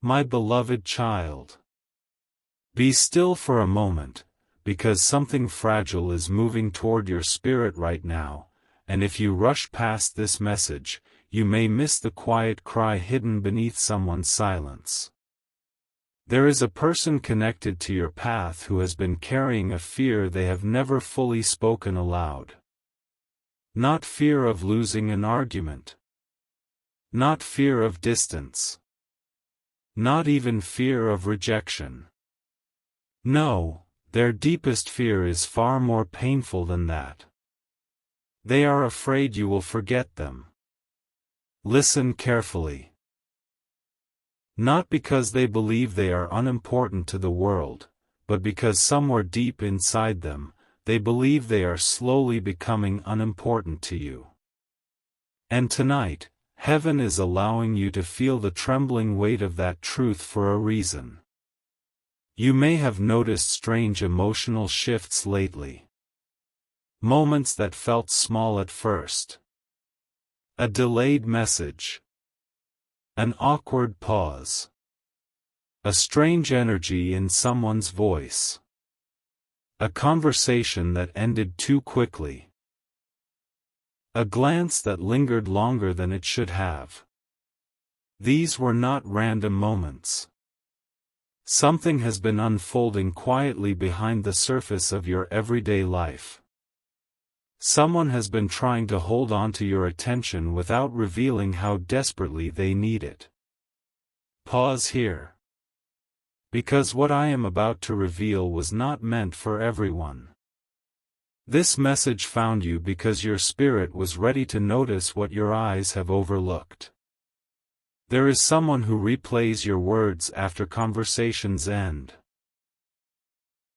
My beloved child. Be still for a moment, because something fragile is moving toward your spirit right now, and if you rush past this message, you may miss the quiet cry hidden beneath someone's silence. There is a person connected to your path who has been carrying a fear they have never fully spoken aloud. Not fear of losing an argument. Not fear of distance. Not even fear of rejection. No, their deepest fear is far more painful than that. They are afraid you will forget them. Listen carefully. Not because they believe they are unimportant to the world, but because somewhere deep inside them, they believe they are slowly becoming unimportant to you. And tonight, heaven is allowing you to feel the trembling weight of that truth for a reason. You may have noticed strange emotional shifts lately. Moments that felt small at first. A delayed message. An awkward pause. A strange energy in someone's voice. A conversation that ended too quickly. A glance that lingered longer than it should have. These were not random moments. Something has been unfolding quietly behind the surface of your everyday life. Someone has been trying to hold on to your attention without revealing how desperately they need it. Pause here. Because what I am about to reveal was not meant for everyone. This message found you because your spirit was ready to notice what your eyes have overlooked. There is someone who replays your words after conversations end.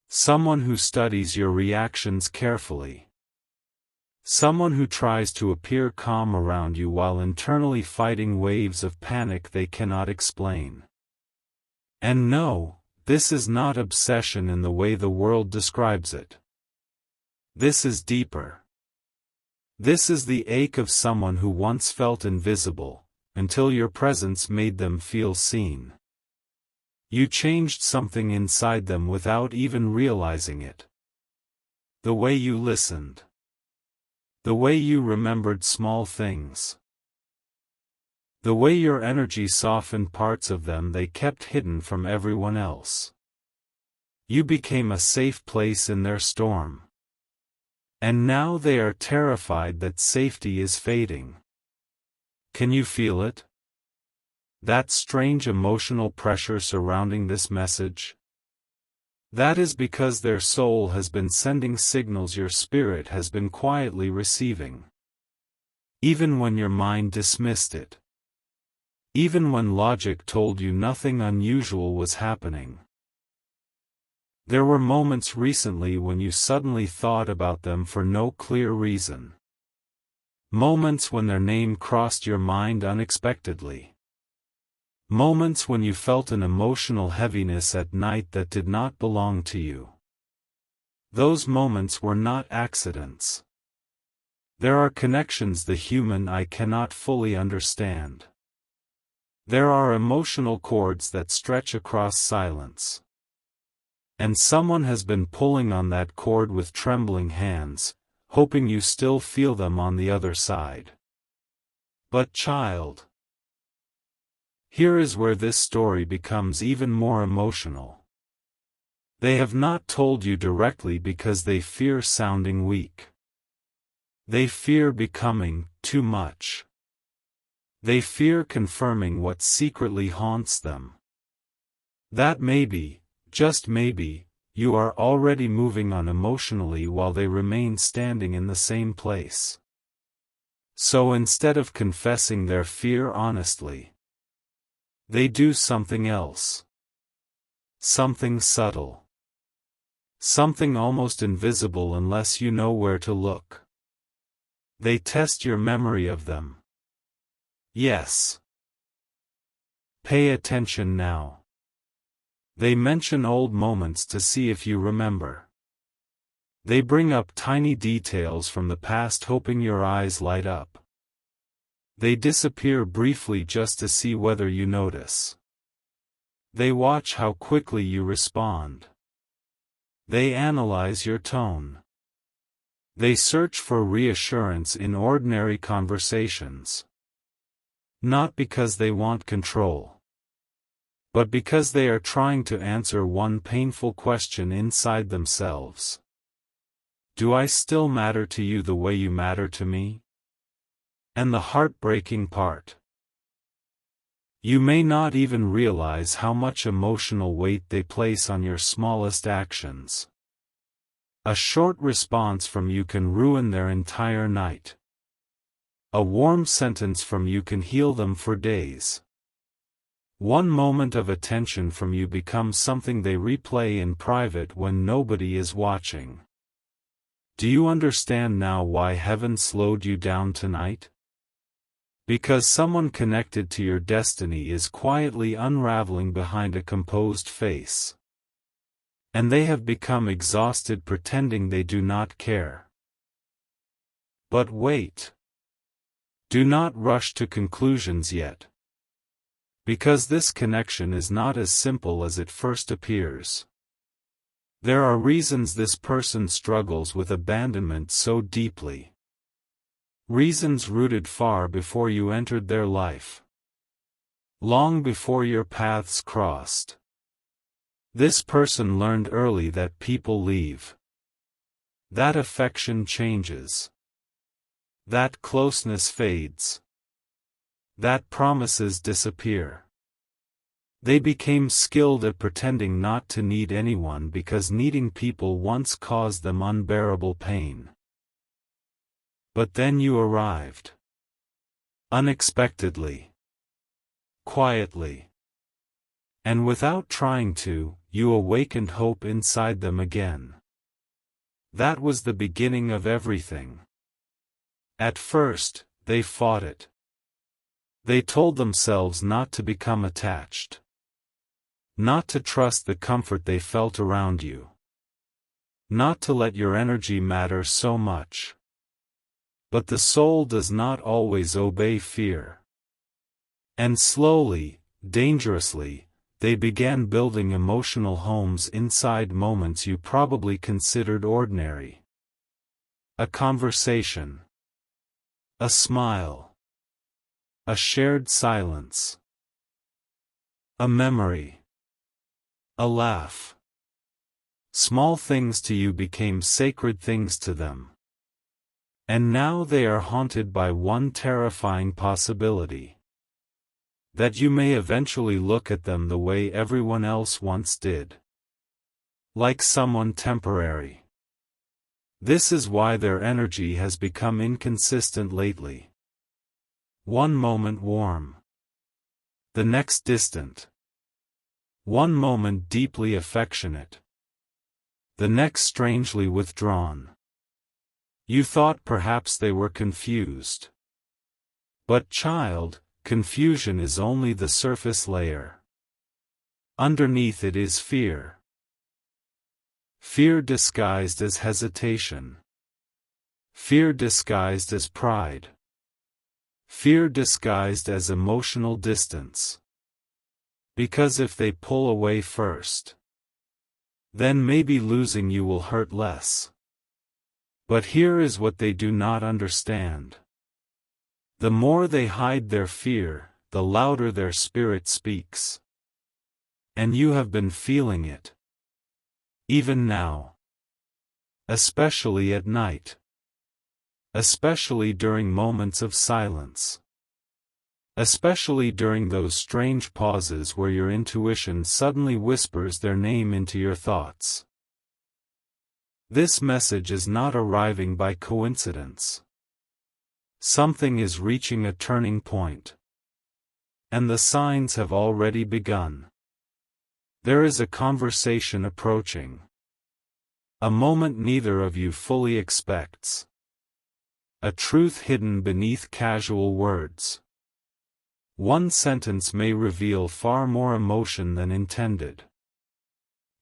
Someone who studies your reactions carefully. Someone who tries to appear calm around you while internally fighting waves of panic they cannot explain. And no, this is not obsession in the way the world describes it. This is deeper. This is the ache of someone who once felt invisible, until your presence made them feel seen. You changed something inside them without even realizing it. The way you listened. The way you remembered small things. The way your energy softened parts of them they kept hidden from everyone else. You became a safe place in their storm. And now they are terrified that safety is fading. Can you feel it? That strange emotional pressure surrounding this message? That is because their soul has been sending signals your spirit has been quietly receiving. Even when your mind dismissed it. Even when logic told you nothing unusual was happening. There were moments recently when you suddenly thought about them for no clear reason. Moments when their name crossed your mind unexpectedly. Moments when you felt an emotional heaviness at night that did not belong to you. Those moments were not accidents. There are connections the human eye cannot fully understand. There are emotional cords that stretch across silence. And someone has been pulling on that cord with trembling hands, hoping you still feel them on the other side. But child, here is where this story becomes even more emotional. They have not told you directly because they fear sounding weak. They fear becoming too much. They fear confirming what secretly haunts them. That maybe, just maybe, you are already moving on emotionally while they remain standing in the same place. So instead of confessing their fear honestly, they do something else. Something subtle. Something almost invisible unless you know where to look. They test your memory of them. Yes. Pay attention now. They mention old moments to see if you remember. They bring up tiny details from the past hoping your eyes light up. They disappear briefly just to see whether you notice. They watch how quickly you respond. They analyze your tone. They search for reassurance in ordinary conversations. Not because they want control, but because they are trying to answer one painful question inside themselves. Do I still matter to you the way you matter to me? And the heartbreaking part: you may not even realize how much emotional weight they place on your smallest actions. A short response from you can ruin their entire night. A warm sentence from you can heal them for days. One moment of attention from you becomes something they replay in private when nobody is watching. Do you understand now why heaven slowed you down tonight? Because someone connected to your destiny is quietly unraveling behind a composed face. And they have become exhausted pretending they do not care. But wait. Do not rush to conclusions yet. Because this connection is not as simple as it first appears. There are reasons this person struggles with abandonment so deeply. Reasons rooted far before you entered their life. Long before your paths crossed. This person learned early that people leave. That affection changes. That closeness fades. That promises disappear. They became skilled at pretending not to need anyone because needing people once caused them unbearable pain. But then you arrived. Unexpectedly. Quietly. And without trying to, you awakened hope inside them again. That was the beginning of everything. At first, they fought it. They told themselves not to become attached. Not to trust the comfort they felt around you. Not to let your energy matter so much. But the soul does not always obey fear. And slowly, dangerously, they began building emotional homes inside moments you probably considered ordinary. A conversation. A smile. A shared silence. A memory. A laugh. Small things to you became sacred things to them. And now they are haunted by one terrifying possibility. That you may eventually look at them the way everyone else once did. Like someone temporary. This is why their energy has become inconsistent lately. One moment warm. The next distant. One moment deeply affectionate. The next strangely withdrawn. You thought perhaps they were confused. But child, confusion is only the surface layer. Underneath it is fear. Fear disguised as hesitation. Fear disguised as pride. Fear disguised as emotional distance. Because if they pull away first, then maybe losing you will hurt less. But here is what they do not understand. The more they hide their fear, the louder their spirit speaks. And you have been feeling it. Even now. Especially at night. Especially during moments of silence. Especially during those strange pauses where your intuition suddenly whispers their name into your thoughts. This message is not arriving by coincidence. Something is reaching a turning point. And the signs have already begun. There is a conversation approaching. A moment neither of you fully expects. A truth hidden beneath casual words. One sentence may reveal far more emotion than intended.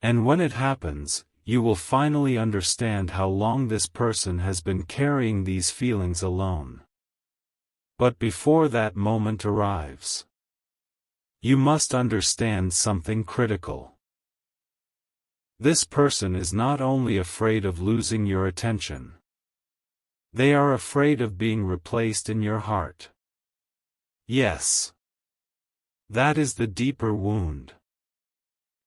And when it happens, you will finally understand how long this person has been carrying these feelings alone. But before that moment arrives, You must understand something critical. This person is not only afraid of losing your attention. They are afraid of being replaced in your heart. Yes. That is the deeper wound.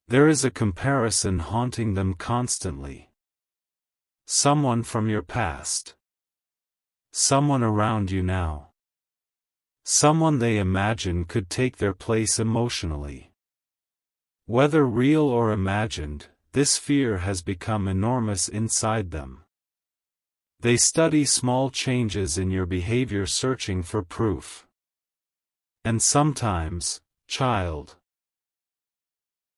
There is a comparison haunting them constantly. Someone from your past. Someone around you now. Someone they imagine could take their place emotionally. Whether real or imagined, this fear has become enormous inside them. They study small changes in your behavior searching for proof. And sometimes, child,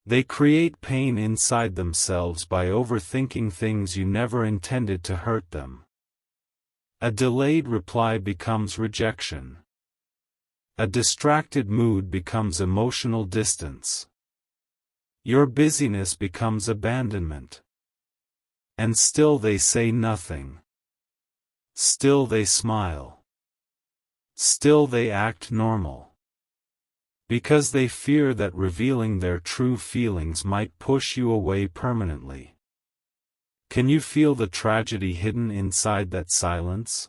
they create pain inside themselves by overthinking things you never intended to hurt them. A delayed reply becomes rejection. A distracted mood becomes emotional distance. Your busyness becomes abandonment. And still they say nothing. Still they smile. Still they act normal. Because they fear that revealing their true feelings might push you away permanently. Can you feel the tragedy hidden inside that silence?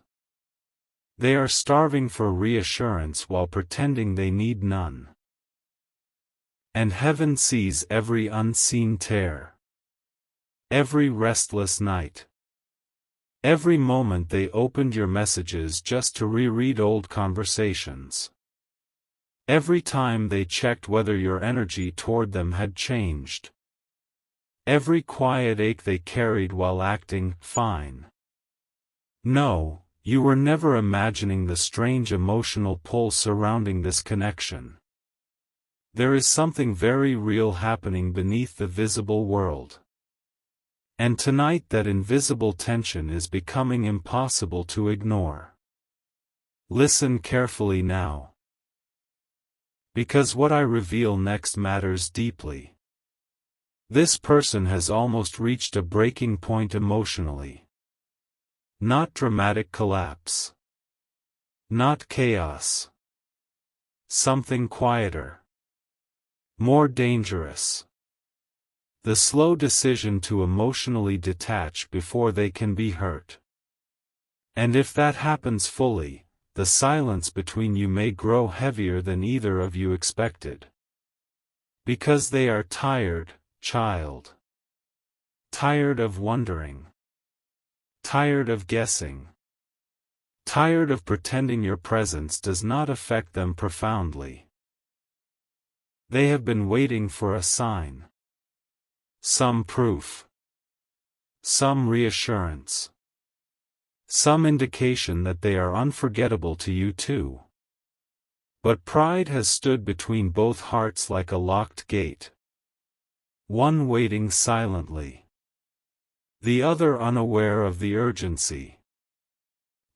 They are starving for reassurance while pretending they need none. And heaven sees every unseen tear. Every restless night. Every moment they opened your messages just to reread old conversations. Every time they checked whether your energy toward them had changed. Every quiet ache they carried while acting fine. No, you were never imagining the strange emotional pull surrounding this connection. There is something very real happening beneath the visible world. And tonight that invisible tension is becoming impossible to ignore. Listen carefully now. Because what I reveal next matters deeply. This person has almost reached a breaking point emotionally. Not dramatic collapse. Not chaos. Something quieter. More dangerous. The slow decision to emotionally detach before they can be hurt. And if that happens fully, the silence between you may grow heavier than either of you expected. Because they are tired, child. Tired of wondering. Tired of guessing. Tired of pretending your presence does not affect them profoundly. They have been waiting for a sign. Some proof. Some reassurance. Some indication that they are unforgettable to you too. But pride has stood between both hearts like a locked gate. One waiting silently. The other unaware of the urgency.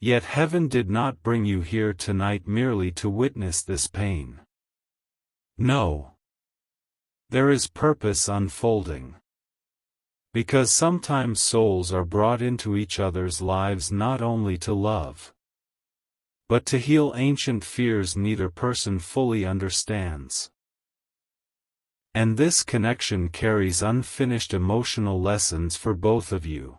Yet heaven did not bring you here tonight merely to witness this pain. No. There is purpose unfolding. Because sometimes souls are brought into each other's lives not only to love, but to heal ancient fears neither person fully understands. And this connection carries unfinished emotional lessons for both of you.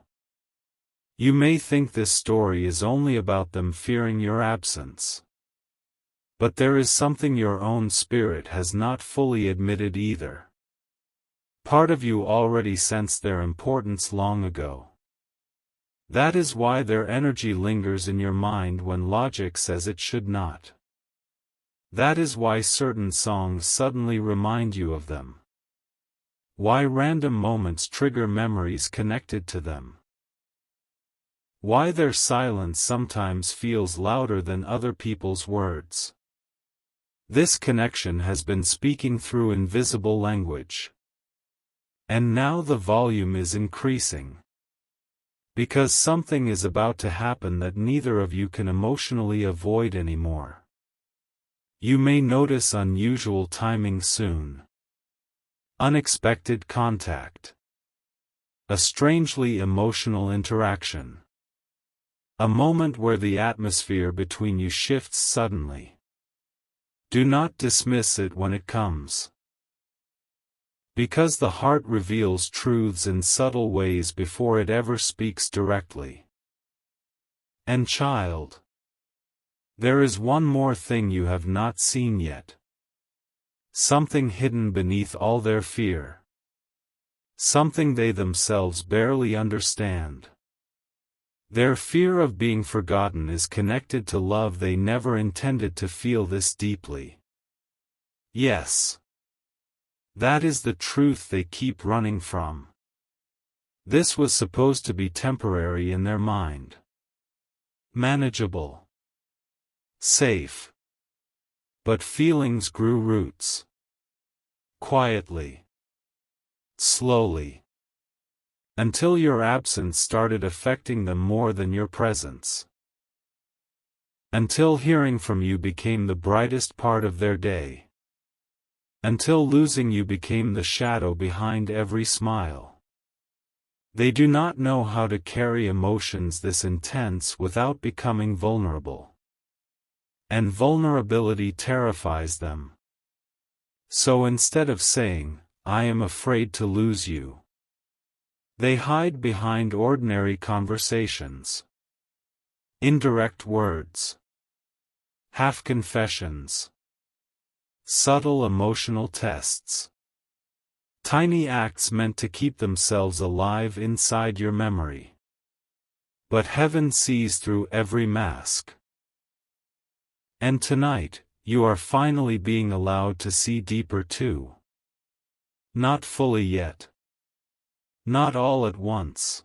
You may think this story is only about them fearing your absence. But there is something your own spirit has not fully admitted either. Part of you already sensed their importance long ago. That is why their energy lingers in your mind when logic says it should not. That is why certain songs suddenly remind you of them. Why random moments trigger memories connected to them. Why their silence sometimes feels louder than other people's words. This connection has been speaking through invisible language. And now the volume is increasing. Because something is about to happen that neither of you can emotionally avoid anymore. You may notice unusual timing soon. Unexpected contact. A strangely emotional interaction. A moment where the atmosphere between you shifts suddenly. Do not dismiss it when it comes. Because the heart reveals truths in subtle ways before it ever speaks directly. And child, there is one more thing you have not seen yet. Something hidden beneath all their fear. Something they themselves barely understand. Their fear of being forgotten is connected to love they never intended to feel this deeply. Yes. That is the truth they keep running from. This was supposed to be temporary in their mind. Manageable. Safe. But feelings grew roots. Quietly. Slowly. Until your absence started affecting them more than your presence. Until hearing from you became the brightest part of their day. Until losing you became the shadow behind every smile. They do not know how to carry emotions this intense without becoming vulnerable. And vulnerability terrifies them. So instead of saying, "I am afraid to lose you," they hide behind ordinary conversations. Indirect words. Half-confessions. Subtle emotional tests. Tiny acts meant to keep themselves alive inside your memory. But heaven sees through every mask. And tonight, you are finally being allowed to see deeper too. Not fully yet. Not all at once.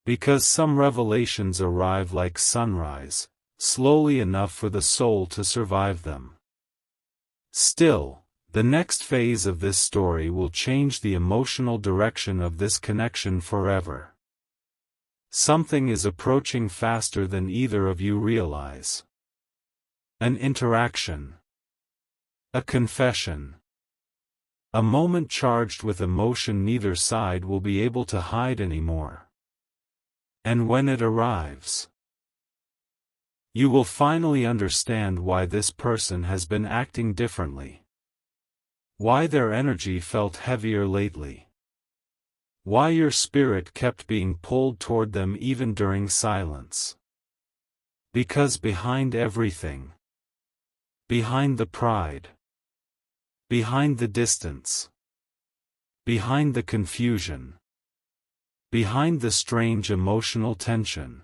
Because some revelations arrive like sunrise, slowly enough for the soul to survive them. Still, the next phase of this story will change the emotional direction of this connection forever. Something is approaching faster than either of you realize. An interaction. A confession. A moment charged with emotion neither side will be able to hide anymore. And when it arrives, you will finally understand why this person has been acting differently. Why their energy felt heavier lately. Why your spirit kept being pulled toward them even during silence. Because behind everything, behind the pride, behind the distance, behind the confusion, behind the strange emotional tension,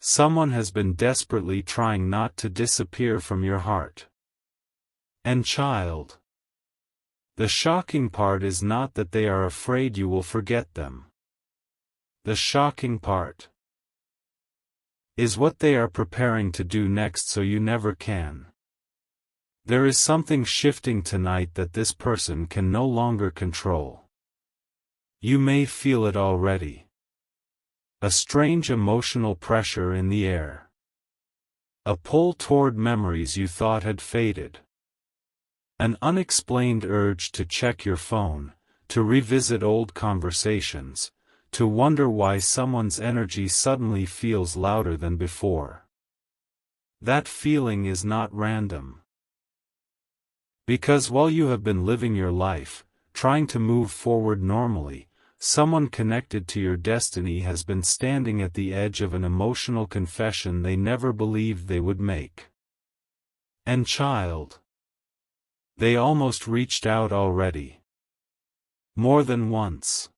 someone has been desperately trying not to disappear from your heart. And child, the shocking part is not that they are afraid you will forget them. The shocking part is what they are preparing to do next so you never can. There is something shifting tonight that this person can no longer control. You may feel it already. A strange emotional pressure in the air. A pull toward memories you thought had faded. An unexplained urge to check your phone, to revisit old conversations, to wonder why someone's energy suddenly feels louder than before. That feeling is not random. Because while you have been living your life, trying to move forward normally, someone connected to your destiny has been standing at the edge of an emotional confession they never believed they would make. And child, they almost reached out already. More than once.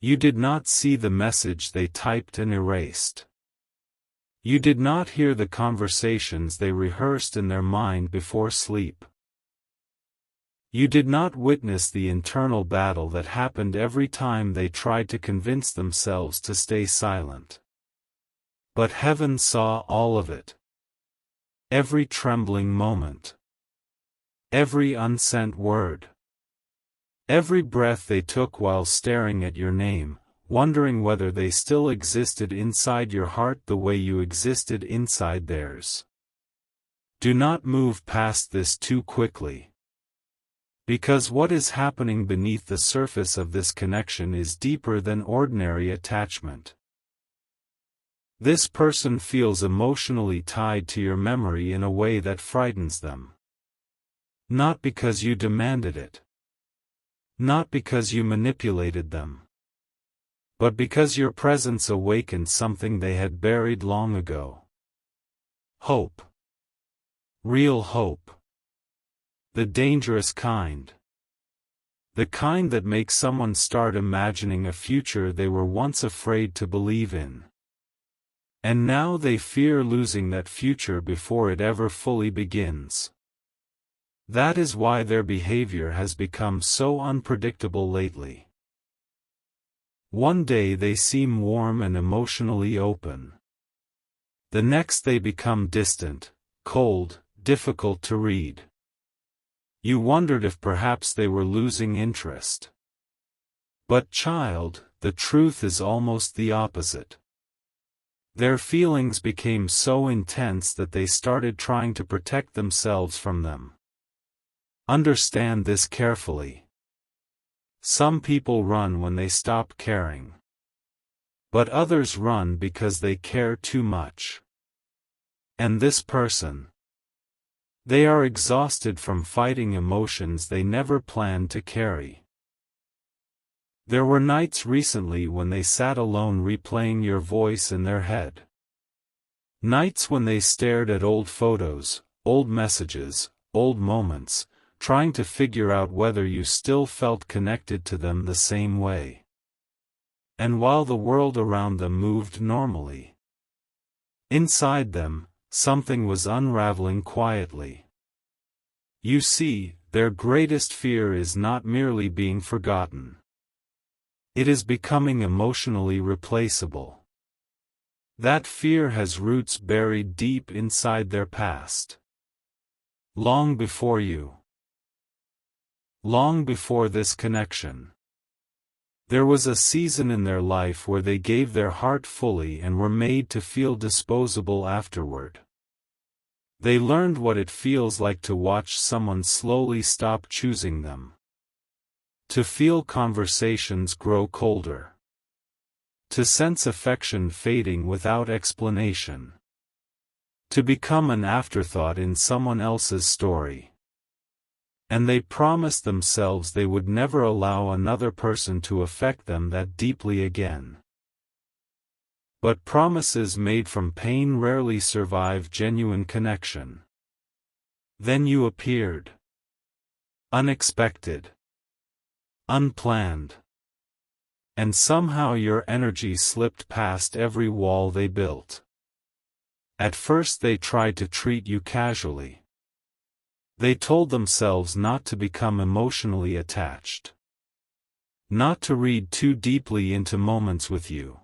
You did not see the message they typed and erased. You did not hear the conversations they rehearsed in their mind before sleep. You did not witness the internal battle that happened every time they tried to convince themselves to stay silent. But heaven saw all of it. Every trembling moment. Every unsent word. Every breath they took while staring at your name, wondering whether they still existed inside your heart the way you existed inside theirs. Do not move past this too quickly. Because what is happening beneath the surface of this connection is deeper than ordinary attachment. This person feels emotionally tied to your memory in a way that frightens them. Not because you demanded it. Not because you manipulated them. But because your presence awakened something they had buried long ago. Hope. Real hope. The dangerous kind. The kind that makes someone start imagining a future they were once afraid to believe in. And now they fear losing that future before it ever fully begins. That is why their behavior has become so unpredictable lately. One day they seem warm and emotionally open. The next they become distant, cold, difficult to read. You wondered if perhaps they were losing interest. But child, the truth is almost the opposite. Their feelings became so intense that they started trying to protect themselves from them. Understand this carefully. Some people run when they stop caring. But others run because they care too much. And this person. They are exhausted from fighting emotions they never planned to carry. There were nights recently when they sat alone replaying your voice in their head. Nights when they stared at old photos, old messages, old moments, trying to figure out whether you still felt connected to them the same way. And while the world around them moved normally, inside them, something was unraveling quietly. You see, their greatest fear is not merely being forgotten. It is becoming emotionally replaceable. That fear has roots buried deep inside their past. Long before you. Long before this connection. There was a season in their life where they gave their heart fully and were made to feel disposable afterward. They learned what it feels like to watch someone slowly stop choosing them. To feel conversations grow colder. To sense affection fading without explanation. To become an afterthought in someone else's story. And they promised themselves they would never allow another person to affect them that deeply again. But promises made from pain rarely survive genuine connection. Then you appeared. Unexpected. Unplanned. And somehow your energy slipped past every wall they built. At first they tried to treat you casually. They told themselves not to become emotionally attached. Not to read too deeply into moments with you.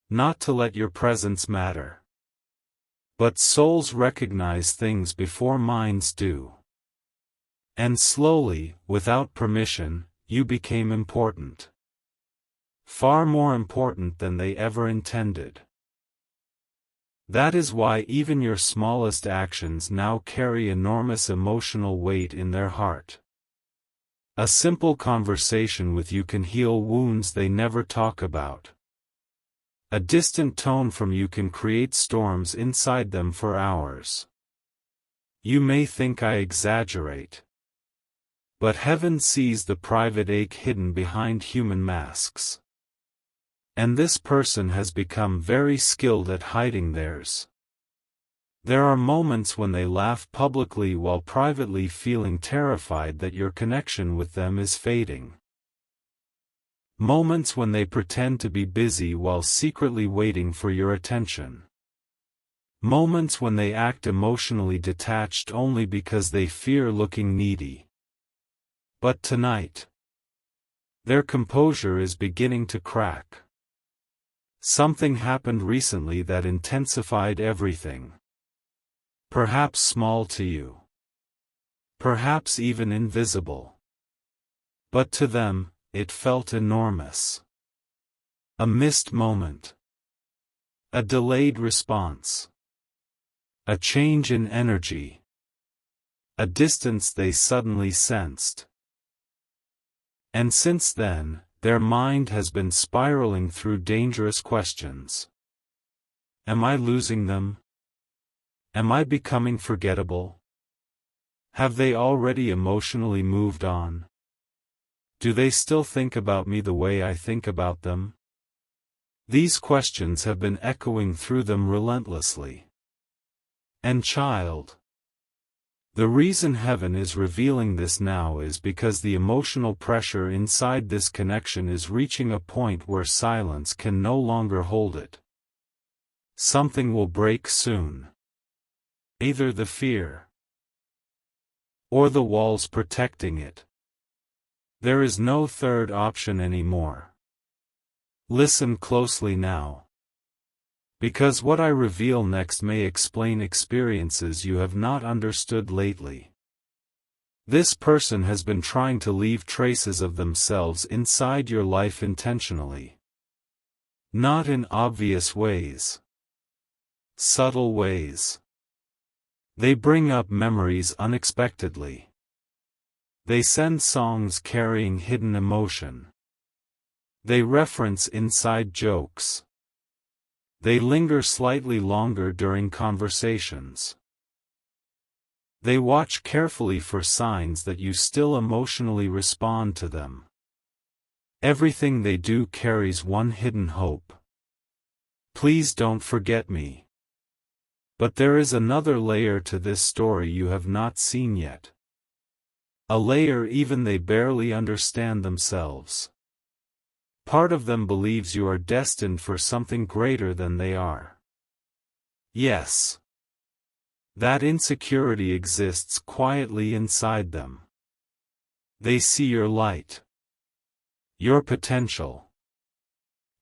Not to let your presence matter. But souls recognize things before minds do. And slowly, without permission, you became important. Far more important than they ever intended. That is why even your smallest actions now carry enormous emotional weight in their heart. A simple conversation with you can heal wounds they never talk about. A distant tone from you can create storms inside them for hours. You may think I exaggerate. But heaven sees the private ache hidden behind human masks. And this person has become very skilled at hiding theirs. There are moments when they laugh publicly while privately feeling terrified that your connection with them is fading. Moments when they pretend to be busy while secretly waiting for your attention. Moments when they act emotionally detached only because they fear looking needy. But tonight, their composure is beginning to crack. Something happened recently that intensified everything. Perhaps small to you. Perhaps even invisible. But to them, it felt enormous. A missed moment. A delayed response. A change in energy. A distance they suddenly sensed. And since then, their mind has been spiraling through dangerous questions. Am I losing them? Am I becoming forgettable? Have they already emotionally moved on? Do they still think about me the way I think about them? These questions have been echoing through them relentlessly. And child, the reason heaven is revealing this now is because the emotional pressure inside this connection is reaching a point where silence can no longer hold it. Something will break soon. Either the fear or the walls protecting it. There is no third option anymore. Listen closely now. Because what I reveal next may explain experiences you have not understood lately. This person has been trying to leave traces of themselves inside your life intentionally. Not in obvious ways. Subtle ways. They bring up memories unexpectedly. They send songs carrying hidden emotion. They reference inside jokes. They linger slightly longer during conversations. They watch carefully for signs that you still emotionally respond to them. Everything they do carries one hidden hope. Please don't forget me. But there is another layer to this story you have not seen yet. A layer even they barely understand themselves. Part of them believes you are destined for something greater than they are. Yes. That insecurity exists quietly inside them. They see your light. Your potential.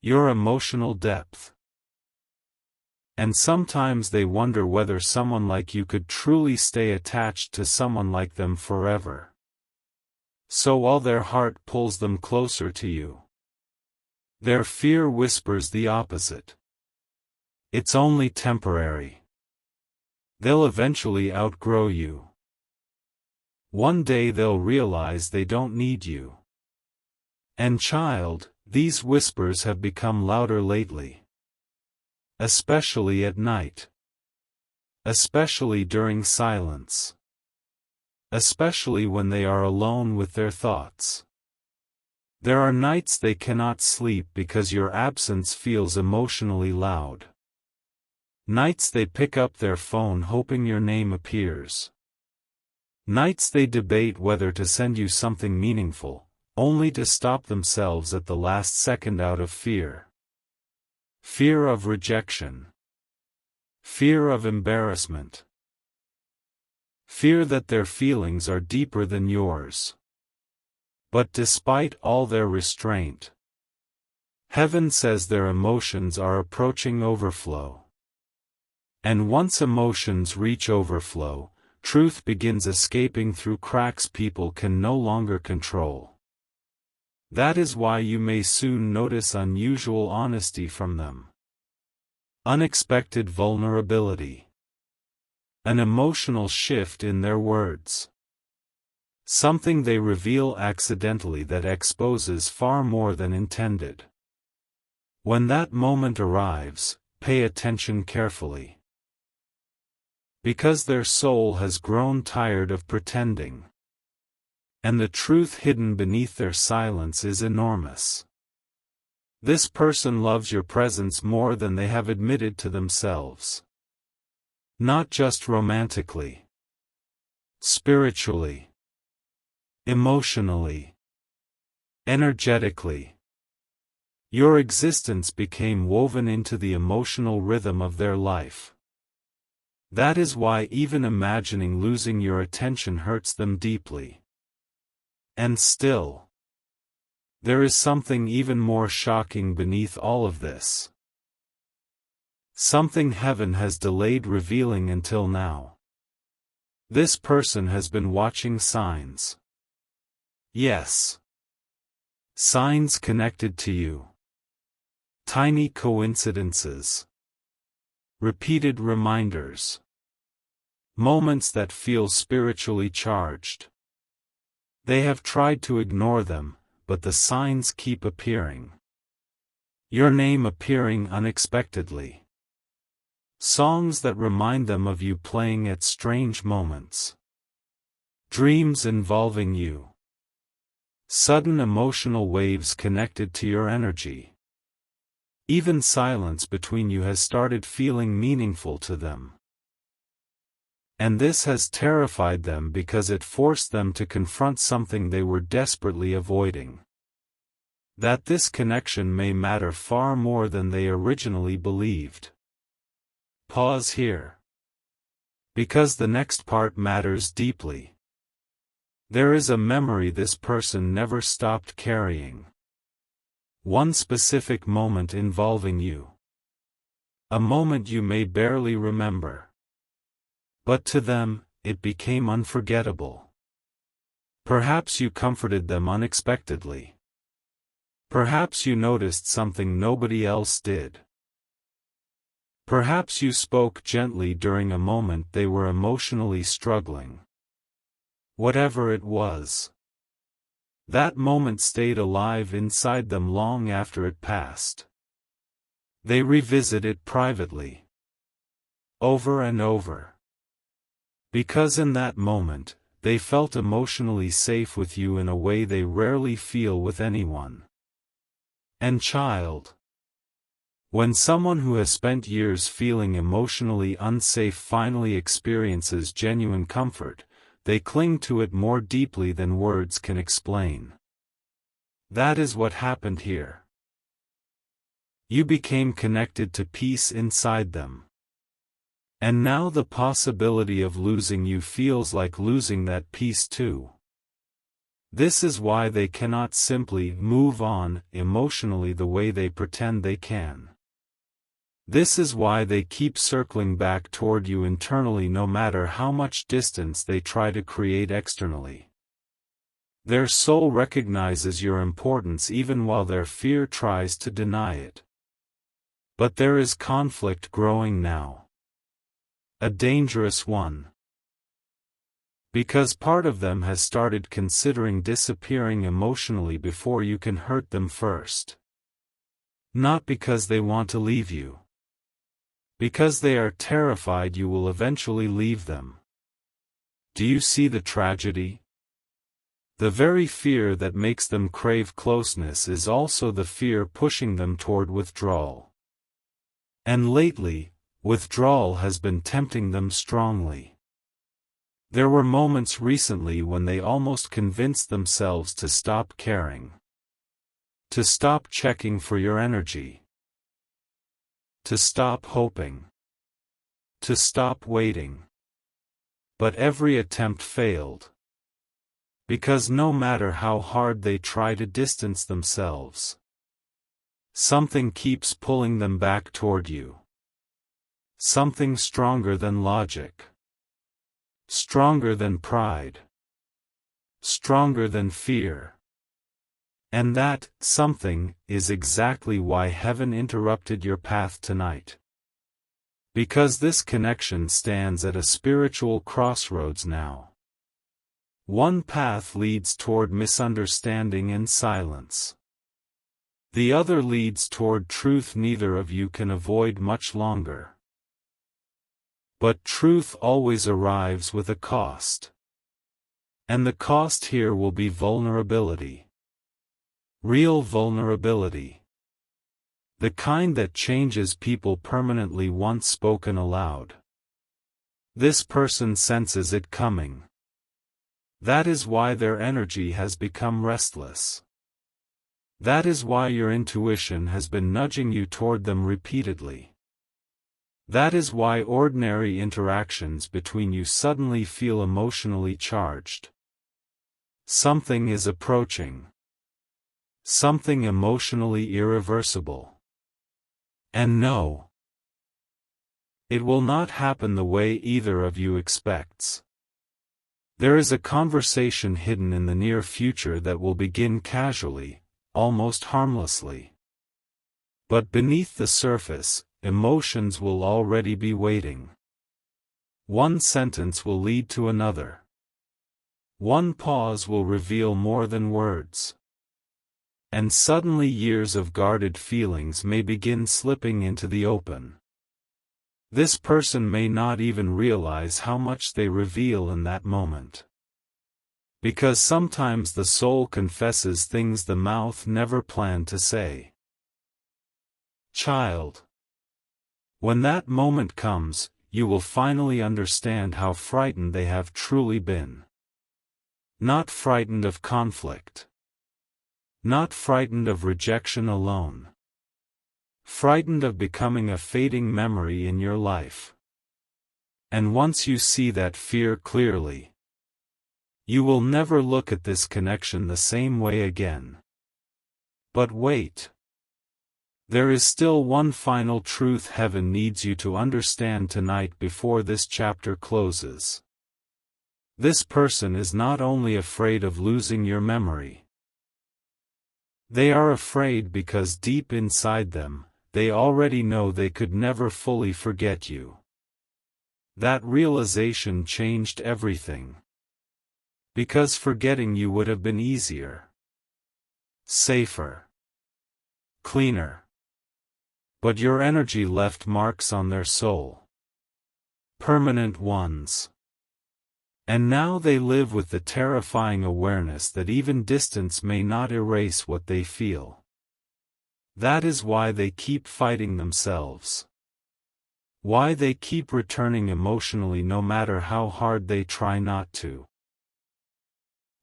Your emotional depth. And sometimes they wonder whether someone like you could truly stay attached to someone like them forever. So all their heart pulls them closer to you. Their fear whispers the opposite. It's only temporary. They'll eventually outgrow you. One day they'll realize they don't need you. And child, these whispers have become louder lately. Especially at night. Especially during silence. Especially when they are alone with their thoughts. There are nights they cannot sleep because your absence feels emotionally loud. Nights they pick up their phone hoping your name appears. Nights they debate whether to send you something meaningful, only to stop themselves at the last second out of fear. Fear of rejection. Fear of embarrassment. Fear that their feelings are deeper than yours. But despite all their restraint, heaven says their emotions are approaching overflow. And once emotions reach overflow, truth begins escaping through cracks people can no longer control. That is why you may soon notice unusual honesty from them. Unexpected vulnerability. An emotional shift in their words. Something they reveal accidentally that exposes far more than intended. When that moment arrives, pay attention carefully. Because their soul has grown tired of pretending. And the truth hidden beneath their silence is enormous. This person loves your presence more than they have admitted to themselves. Not just romantically. Spiritually. Emotionally. Energetically. Your existence became woven into the emotional rhythm of their life. That is why even imagining losing your attention hurts them deeply. And still, there is something even more shocking beneath all of this. Something heaven has delayed revealing until now. This person has been watching signs. Yes. Signs connected to you. Tiny coincidences. Repeated reminders. Moments that feel spiritually charged. They have tried to ignore them, but the signs keep appearing. Your name appearing unexpectedly. Songs that remind them of you playing at strange moments. Dreams involving you. Sudden emotional waves connected to your energy. Even silence between you has started feeling meaningful to them. And this has terrified them because it forced them to confront something they were desperately avoiding. That this connection may matter far more than they originally believed. Pause here. Because the next part matters deeply. There is a memory this person never stopped carrying. One specific moment involving you. A moment you may barely remember. But to them, it became unforgettable. Perhaps you comforted them unexpectedly. Perhaps you noticed something nobody else did. Perhaps you spoke gently during a moment they were emotionally struggling. Whatever it was, that moment stayed alive inside them long after it passed. They revisit it privately. Over and over. Because in that moment, they felt emotionally safe with you in a way they rarely feel with anyone. And child. When someone who has spent years feeling emotionally unsafe finally experiences genuine comfort, they cling to it more deeply than words can explain. That is what happened here. You became connected to peace inside them. And now the possibility of losing you feels like losing that peace too. This is why they cannot simply move on emotionally the way they pretend they can. This is why they keep circling back toward you internally no matter how much distance they try to create externally. Their soul recognizes your importance even while their fear tries to deny it. But there is conflict growing now. A dangerous one. Because part of them has started considering disappearing emotionally before you can hurt them first. Not because they want to leave you. Because they are terrified you will eventually leave them. Do you see the tragedy? The very fear that makes them crave closeness is also the fear pushing them toward withdrawal. And lately, withdrawal has been tempting them strongly. There were moments recently when they almost convinced themselves to stop caring. To stop checking for your energy. To stop hoping. To stop waiting. But every attempt failed. Because no matter how hard they try to distance themselves, something keeps pulling them back toward you. Something stronger than logic. Stronger than pride. Stronger than fear. And that something is exactly why heaven interrupted your path tonight. Because this connection stands at a spiritual crossroads now. One path leads toward misunderstanding and silence. The other leads toward truth neither of you can avoid much longer. But truth always arrives with a cost. And the cost here will be vulnerability. Real vulnerability. The kind that changes people permanently once spoken aloud. This person senses it coming. That is why their energy has become restless. That is why your intuition has been nudging you toward them repeatedly. That is why ordinary interactions between you suddenly feel emotionally charged. Something is approaching. Something emotionally irreversible. And no, it will not happen the way either of you expects. There is a conversation hidden in the near future that will begin casually, almost harmlessly. But beneath the surface, emotions will already be waiting. One sentence will lead to another. One pause will reveal more than words. And suddenly years of guarded feelings may begin slipping into the open. This person may not even realize how much they reveal in that moment. Because sometimes the soul confesses things the mouth never planned to say. Child. When that moment comes, you will finally understand how frightened they have truly been. Not frightened of conflict. Not frightened of rejection alone. Frightened of becoming a fading memory in your life. And once you see that fear clearly, you will never look at this connection the same way again. But wait. There is still one final truth heaven needs you to understand tonight before this chapter closes. This person is not only afraid of losing your memory. They are afraid because deep inside them, they already know they could never fully forget you. That realization changed everything. Because forgetting you would have been easier. Safer. Cleaner. But your energy left marks on their soul. Permanent ones. And now they live with the terrifying awareness that even distance may not erase what they feel. That is why they keep fighting themselves. Why they keep returning emotionally no matter how hard they try not to.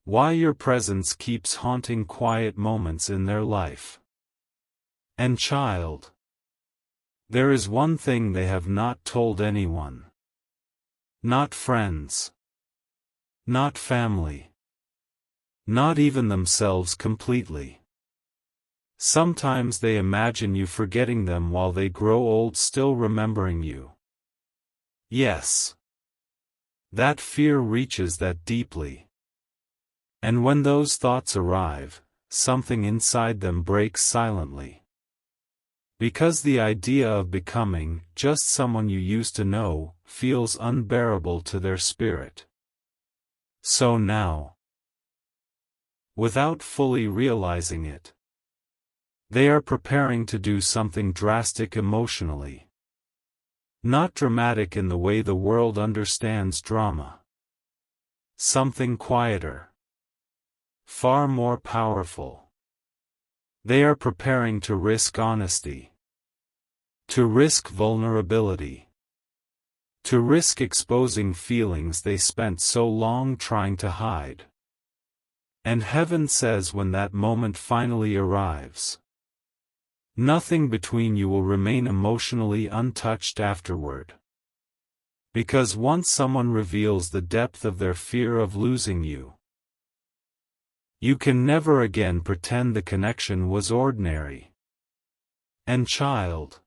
Why your presence keeps haunting quiet moments in their life. And child. There is one thing they have not told anyone. Not friends. Not family. Not even themselves completely. Sometimes they imagine you forgetting them while they grow old still remembering you. Yes. That fear reaches that deeply. And when those thoughts arrive, something inside them breaks silently. Because the idea of becoming just someone you used to know feels unbearable to their spirit. So now, without fully realizing it, they are preparing to do something drastic emotionally. Not dramatic in the way the world understands drama. Something quieter. Far more powerful. They are preparing to risk honesty. To risk vulnerability. To risk exposing feelings they spent so long trying to hide. And heaven says when that moment finally arrives, nothing between you will remain emotionally untouched afterward. Because once someone reveals the depth of their fear of losing you, you can never again pretend the connection was ordinary. And child,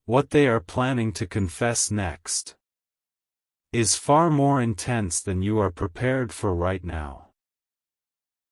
what they are planning to confess next is far more intense than you are prepared for right now.